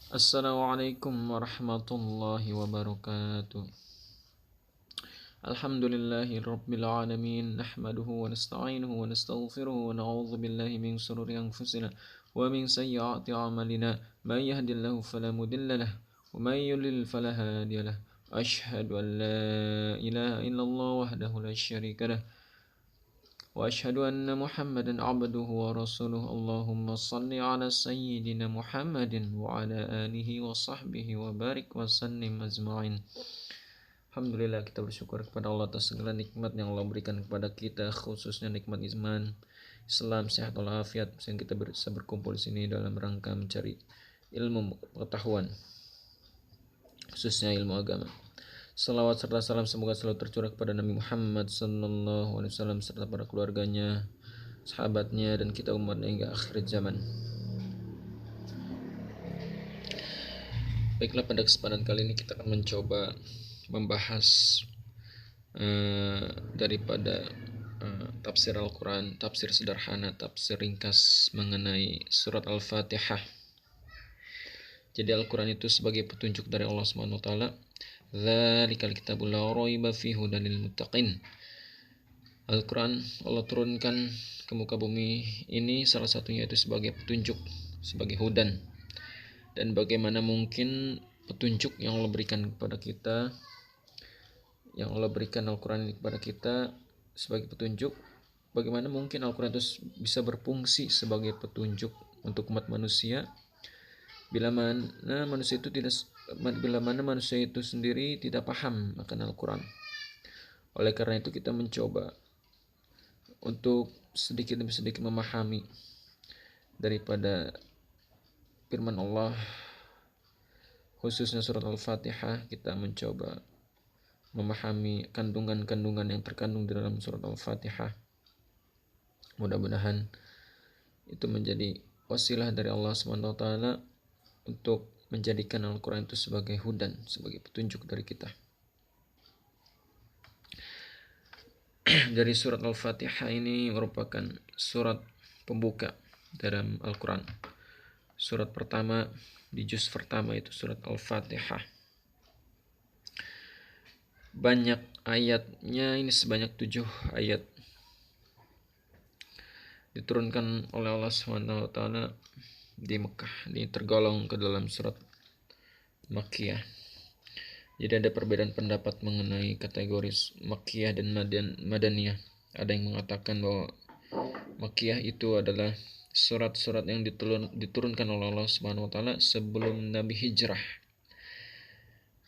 Assalamualaikum warahmatullahi wabarakatuh. Alhamdulillahi rabbil alamin. Nahmaduhu wa nasta'inuhu wa nastaghfiruhu wa na'udzu billahi min shururi anfusina wa min sayyiati a'malina. May yahdihillahu fala mudilla lahu wa may yudlil fala hadiya lahu. Asyhadu an la ilaha illallah wahdahu la syarika lahu وأشهد أن محمدا عبده ورسوله اللهم صل على سيدنا محمد وعلى آله وصحبه وبارك وسلم أجمعين. Alhamdulillah, kita bersyukur kepada Allah atas segala nikmat yang Allah berikan kepada kita, khususnya nikmat iman, Islam, sehat walafiat, sehingga kita bisa berkumpul di sini dalam rangka mencari ilmu pengetahuan, khususnya ilmu agama. Salawat serta salam semoga selalu tercurah kepada Nabi Muhammad sallallahu alaihi wasallam serta para keluarganya, sahabatnya, dan kita umatnya hingga akhir zaman. Baiklah, pada kesempatan kali ini kita akan mencoba membahas daripada tafsir Al-Quran, tafsir sederhana, tafsir ringkas mengenai surat Al-Fatihah. Jadi Al-Quran itu sebagai petunjuk dari Allah Subhanahu wa taala. Dzalikal kitabul la raiba fihi hudan lil muttaqin. Al-Quran Allah turunkan ke muka bumi ini salah satunya itu sebagai petunjuk, sebagai hudan. Dan bagaimana mungkin petunjuk yang Allah berikan kepada kita, yang Allah berikan Al-Quran ini kepada kita sebagai petunjuk, bagaimana mungkin Al-Quran itu bisa berfungsi sebagai petunjuk untuk umat manusia bila mana manusia itu sendiri tidak paham akan Al-Quran. Oleh karena itu kita mencoba untuk sedikit demi sedikit memahami daripada firman Allah, khususnya surat Al-Fatihah. Kita mencoba memahami kandungan-kandungan yang terkandung di dalam surat Al-Fatihah. Mudah-mudahan itu menjadi wasilah dari Allah SWT untuk menjadikan Al-Quran itu sebagai hudan, sebagai petunjuk dari kita. Dari surat Al-Fatihah ini merupakan surat pembuka dalam Al-Quran. Surat pertama di juz pertama itu surat Al-Fatihah. Banyak ayatnya, ini sebanyak 7 ayat. Diturunkan oleh Allah SWT di Mekah. Ini tergolong ke dalam surat Makkiyah. Jadi ada perbedaan pendapat mengenai kategori Makkiyah dan Madaniyah. Ada yang mengatakan bahwa Makkiyah itu adalah surat-surat yang diturunkan oleh Allah Subhanahu wa taala sebelum Nabi hijrah.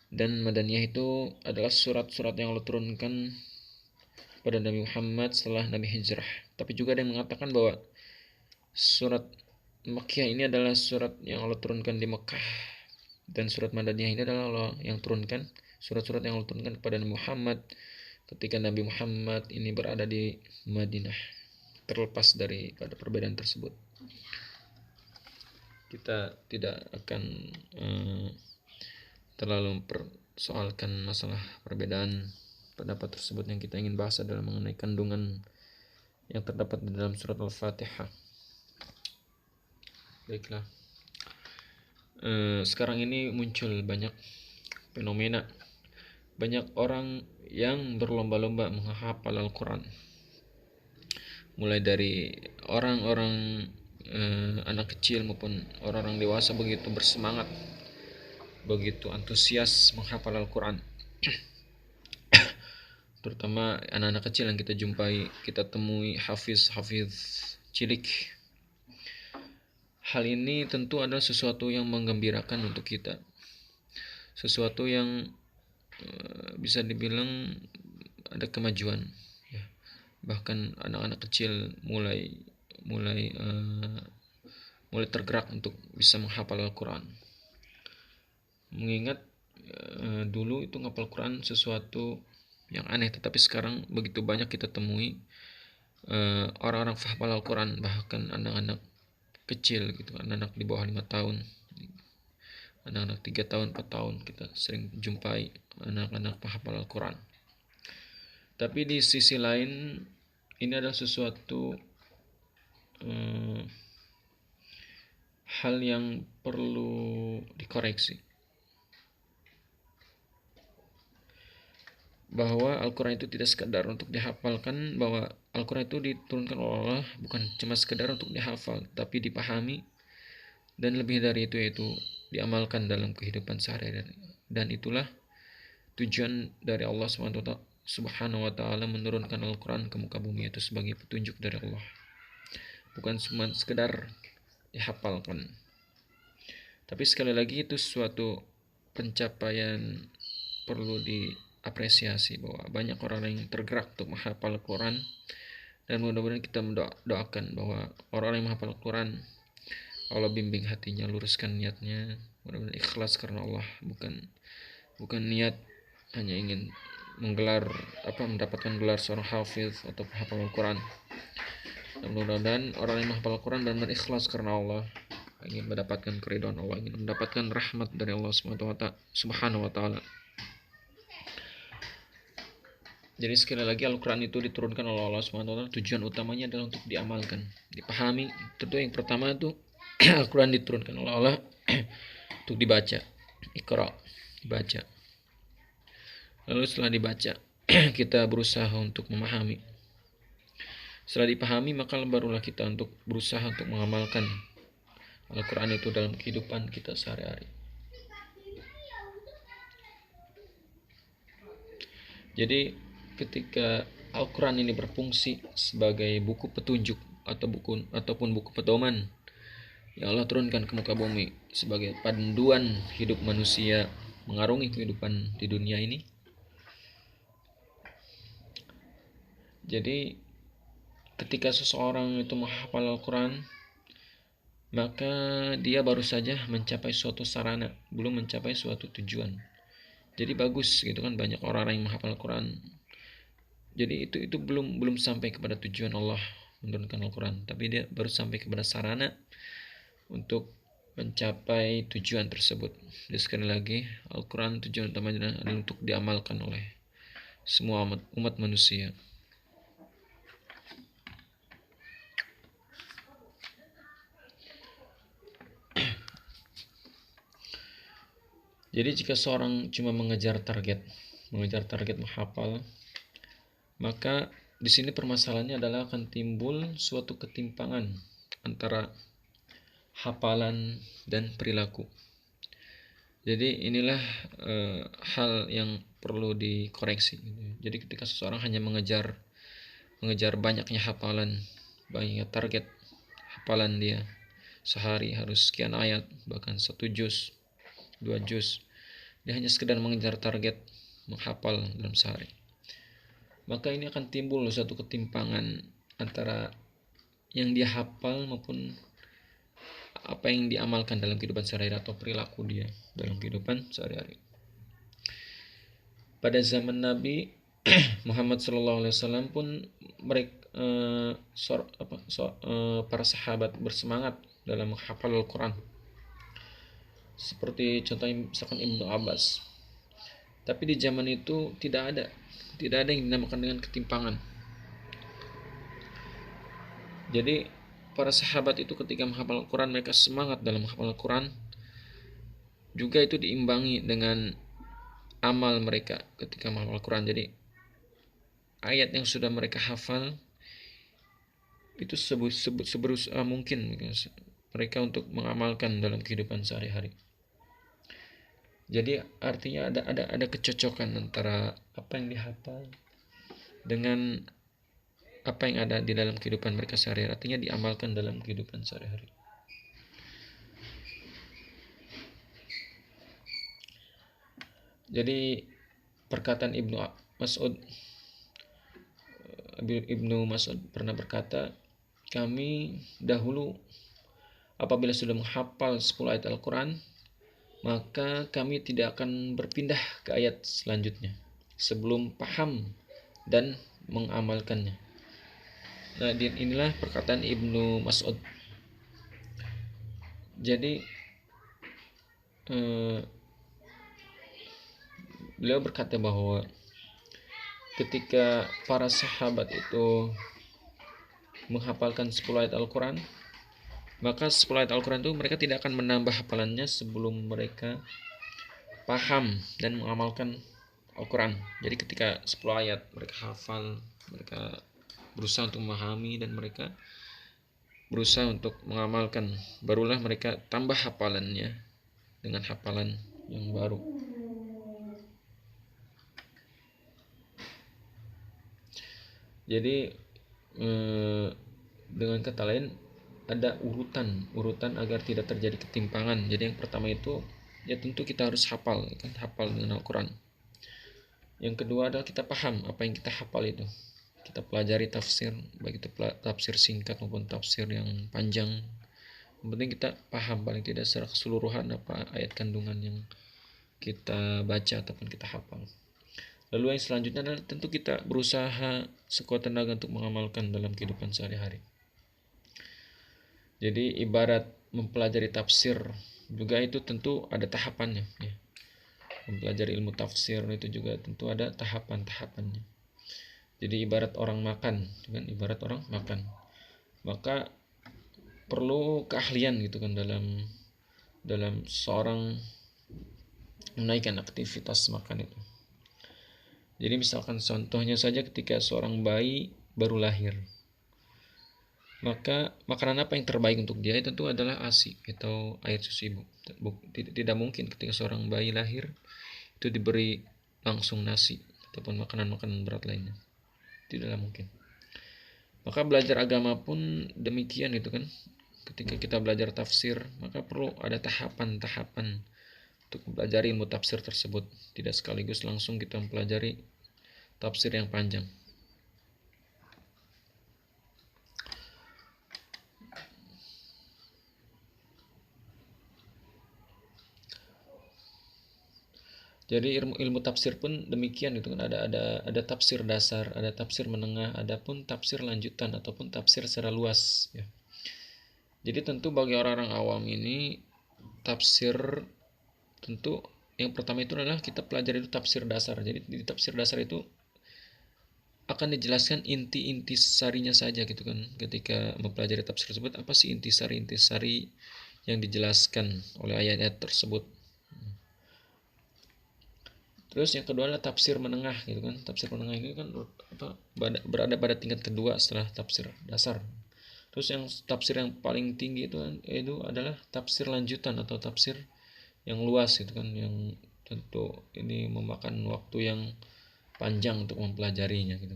Dan Madaniyah itu adalah surat-surat yang Allah turunkan pada Nabi Muhammad setelah Nabi hijrah. Tapi juga ada yang mengatakan bahwa surat Makkiyah ini adalah surat yang Allah turunkan di Mekah, dan surat Madaniyah ini adalah Allah yang turunkan, surat-surat yang Allah turunkan kepada Nabi Muhammad ketika Nabi Muhammad ini berada di Madinah. Terlepas dari pada perbedaan tersebut, kita tidak akan terlalu mempersoalkan masalah perbedaan pendapat tersebut. Yang kita ingin bahas adalah mengenai kandungan yang terdapat di dalam surat Al-Fatihah. Baiklah, sekarang ini muncul banyak fenomena, banyak orang yang berlomba-lomba menghafal Al-Quran. Mulai dari orang-orang anak kecil maupun orang-orang dewasa begitu bersemangat, begitu antusias menghafal Al-Quran. Terutama anak-anak kecil yang kita jumpai, kita temui hafiz cilik. Hal ini tentu adalah sesuatu yang menggembirakan untuk kita, sesuatu yang bisa dibilang ada kemajuan, ya. Bahkan anak-anak kecil mulai tergerak untuk bisa menghafal Al-Quran. Mengingat dulu itu menghafal Quran sesuatu yang aneh, tetapi sekarang begitu banyak kita temui orang-orang penghafal Al-Quran, bahkan anak-anak kecil gitu, anak-anak di bawah 5 tahun, anak-anak 3 tahun, 4 tahun, kita sering jumpai anak-anak penghafal Al-Quran. Tapi di sisi lain, ini adalah sesuatu hal yang perlu dikoreksi, bahwa Al-Quran itu tidak sekedar untuk dihafalkan, bahwa Al-Quran itu diturunkan oleh Allah bukan cuma sekedar untuk dihafal, tapi dipahami, dan lebih dari itu yaitu diamalkan dalam kehidupan sehari-hari. Dan itulah tujuan dari Allah Subhanahu wa Ta'ala menurunkan Al-Quran ke muka bumi, itu sebagai petunjuk dari Allah, bukan cuma sekedar dihafalkan. Tapi sekali lagi itu suatu pencapaian perlu diapresiasi, bahwa banyak orang yang tergerak untuk menghafal Al-Quran, dan mudah-mudahan kita mendoakan bahwa orang yang menghafal Al-Quran, Allah bimbing hatinya, luruskan niatnya, mudah-mudahan ikhlas karena Allah, bukan niat hanya ingin mendapatkan gelar seorang hafiz atau penghafal Al-Quran. Dan mudah-mudahan orang yang menghafal Al-Quran dan ikhlas karena Allah, ingin mendapatkan keridhaan Allah, ingin mendapatkan rahmat dari Allah Subhanahu wa Ta'ala. Jadi sekali lagi Al-Quran itu diturunkan oleh Allah Subhanahu wa Ta'ala, tujuan utamanya adalah untuk diamalkan, dipahami. Tentu yang pertama itu Al-Quran diturunkan oleh Allah untuk dibaca, Iqra, dibaca. Lalu setelah dibaca kita berusaha untuk memahami. Setelah dipahami maka barulah kita untuk berusaha untuk mengamalkan Al-Quran itu dalam kehidupan kita sehari-hari. Jadi ketika Al-Quran ini berfungsi sebagai buku petunjuk ataupun buku pedoman yang Allah turunkan ke muka bumi sebagai panduan hidup manusia mengarungi kehidupan di dunia ini. Jadi ketika seseorang itu menghafal Al-Quran, maka dia baru saja mencapai suatu sarana, belum mencapai suatu tujuan. Jadi bagus gitu kan, banyak orang yang menghafal Al-Quran. Jadi itu belum sampai kepada tujuan Allah menurunkan Al-Quran, tapi dia baru sampai kepada sarana untuk mencapai tujuan tersebut. Jadi sekali lagi, Al-Quran tujuan utamanya adalah untuk diamalkan oleh semua umat manusia. Jadi jika seorang cuma mengejar target menghafal, maka di sini permasalahannya adalah akan timbul suatu ketimpangan antara hafalan dan perilaku. Jadi inilah hal yang perlu dikoreksi. Jadi ketika seseorang hanya mengejar banyaknya hafalan, banyaknya target hafalan dia, sehari harus sekian ayat, bahkan 1 juz, 2 juz, dia hanya sekedar mengejar target menghafal dalam sehari, maka ini akan timbul suatu ketimpangan antara yang dia hafal maupun apa yang diamalkan dalam kehidupan sehari-hari atau perilaku dia dalam kehidupan sehari-hari. Pada zaman Nabi Muhammad SAW pun para sahabat bersemangat dalam menghafal Al-Quran. Seperti contohnya misalkan Ibnu Abbas. Tapi di zaman itu tidak ada yang dinamakan dengan ketimpangan. Jadi para sahabat itu ketika menghafal Al-Quran, mereka semangat dalam menghafal Al-Quran. Juga itu diimbangi dengan amal mereka ketika menghafal Al-Quran. Jadi ayat yang sudah mereka hafal itu seberusaha mungkin mereka untuk mengamalkan dalam kehidupan sehari-hari. Jadi artinya ada kecocokan antara apa yang dihafal dengan apa yang ada di dalam kehidupan mereka sehari-hari, artinya diamalkan dalam kehidupan sehari-hari. Jadi perkataan Ibnu Mas'ud pernah berkata, kami dahulu apabila sudah menghafal 10 ayat Al-Quran, maka kami tidak akan berpindah ke ayat selanjutnya sebelum paham dan mengamalkannya. Nah, inilah perkataan Ibnu Mas'ud. Jadi beliau berkata bahwa ketika para sahabat itu menghafalkan 10 ayat Al-Quran, Maka 10 ayat Al-Quran itu mereka tidak akan menambah hafalannya sebelum mereka paham dan mengamalkan Al-Quran. Jadi ketika 10 ayat mereka hafal, mereka berusaha untuk memahami dan mereka berusaha untuk mengamalkan, barulah mereka tambah hafalannya dengan hafalan yang baru. Jadi dengan kata lain ada urutan agar tidak terjadi ketimpangan. Jadi yang pertama itu ya tentu kita harus hafal, kan, hafal dengan Al-Quran. Yang kedua adalah kita paham apa yang kita hafal itu. Kita pelajari tafsir, baik itu tafsir singkat maupun tafsir yang panjang. Yang penting kita paham paling tidak secara keseluruhan apa ayat kandungan yang kita baca ataupun kita hafal. Lalu yang selanjutnya adalah tentu kita berusaha sekuat tenaga untuk mengamalkan dalam kehidupan sehari-hari. Jadi ibarat mempelajari tafsir juga itu tentu ada tahapannya. Ya. Mempelajari ilmu tafsir itu juga tentu ada tahapan-tahapannya. Jadi ibarat orang makan, kan, ibarat orang makan. Maka perlu keahlian gitu kan dalam seorang menaikkan aktivitas makan itu. Jadi misalkan contohnya saja ketika seorang bayi baru lahir, maka makanan apa yang terbaik untuk dia tentu adalah ASI atau air susu ibu. Tidak mungkin ketika seorang bayi lahir itu diberi langsung nasi ataupun makanan-makanan berat lainnya. Tidaklah mungkin. Maka belajar agama pun demikian itu kan. Ketika kita belajar tafsir, maka perlu ada tahapan-tahapan untuk mempelajari ilmu tafsir tersebut. Tidak sekaligus langsung kita mempelajari tafsir yang panjang. Jadi ilmu tafsir pun demikian itu kan, ada tafsir dasar, ada tafsir menengah, ada pun tafsir lanjutan ataupun tafsir secara luas ya. Jadi tentu bagi orang-orang awam ini tafsir tentu yang pertama itu adalah kita pelajari itu tafsir dasar. Jadi di tafsir dasar itu akan dijelaskan inti-inti sarinya saja gitu kan. Ketika mempelajari tafsir tersebut, apa sih inti sari yang dijelaskan oleh ayat-ayat tersebut. Terus yang kedua adalah tafsir menengah gitu kan. Tafsir menengah ini kan berada pada tingkat kedua setelah tafsir dasar. Terus yang tafsir yang paling tinggi itu adalah tafsir lanjutan atau tafsir yang luas gitu kan, yang tentu ini memakan waktu yang panjang untuk mempelajarinya gitu.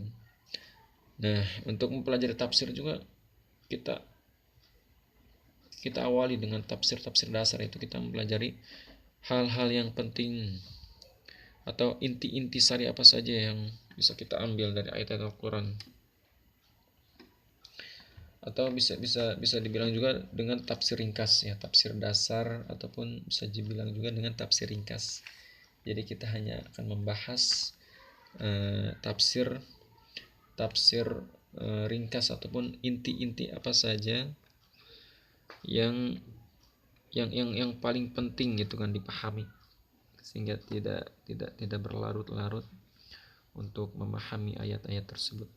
Nah, untuk mempelajari tafsir juga kita awali dengan tafsir-tafsir dasar, itu kita mempelajari hal-hal yang penting atau inti-inti sari apa saja yang bisa kita ambil dari ayat Al-Quran. Atau bisa dibilang juga dengan tafsir ringkas ya, tafsir dasar ataupun bisa dibilang juga dengan tafsir ringkas. Jadi kita hanya akan membahas tafsir ringkas ataupun inti-inti apa saja yang paling penting gitu kan dipahami, sehingga tidak berlarut-larut untuk memahami ayat-ayat tersebut.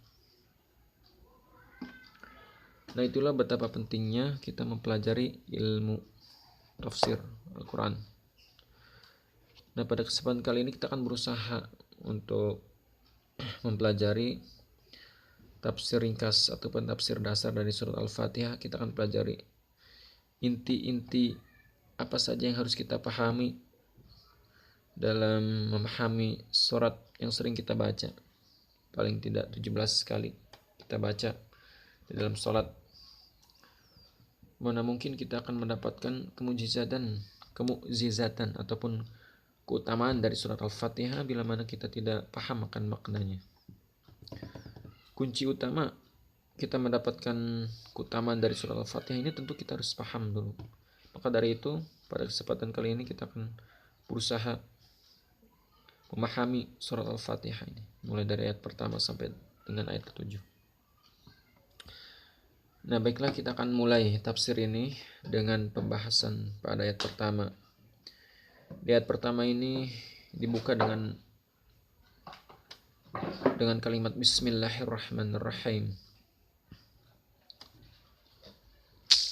Nah, itulah betapa pentingnya kita mempelajari ilmu tafsir Al-Quran. Nah, pada kesempatan kali ini kita akan berusaha untuk mempelajari tafsir ringkas ataupun tafsir dasar dari surat Al-Fatihah. Kita akan pelajari inti-inti apa saja yang harus kita pahami dalam memahami surat yang sering kita baca. Paling tidak 17 kali kita baca di dalam sholat. Mana mungkin kita akan mendapatkan kemukjizatan ataupun keutamaan dari surat Al-Fatihah bila mana kita tidak paham akan maknanya. Kunci utama kita mendapatkan keutamaan dari surat Al-Fatihah ini tentu kita harus paham dulu. Maka dari itu pada kesempatan kali ini kita akan berusaha memahami surat Al-Fatihah ini mulai dari ayat pertama sampai dengan ayat ke-7. Nah, baiklah, kita akan mulai tafsir ini dengan pembahasan pada ayat pertama. Di ayat pertama ini dibuka dengan kalimat Bismillahirrahmanirrahim.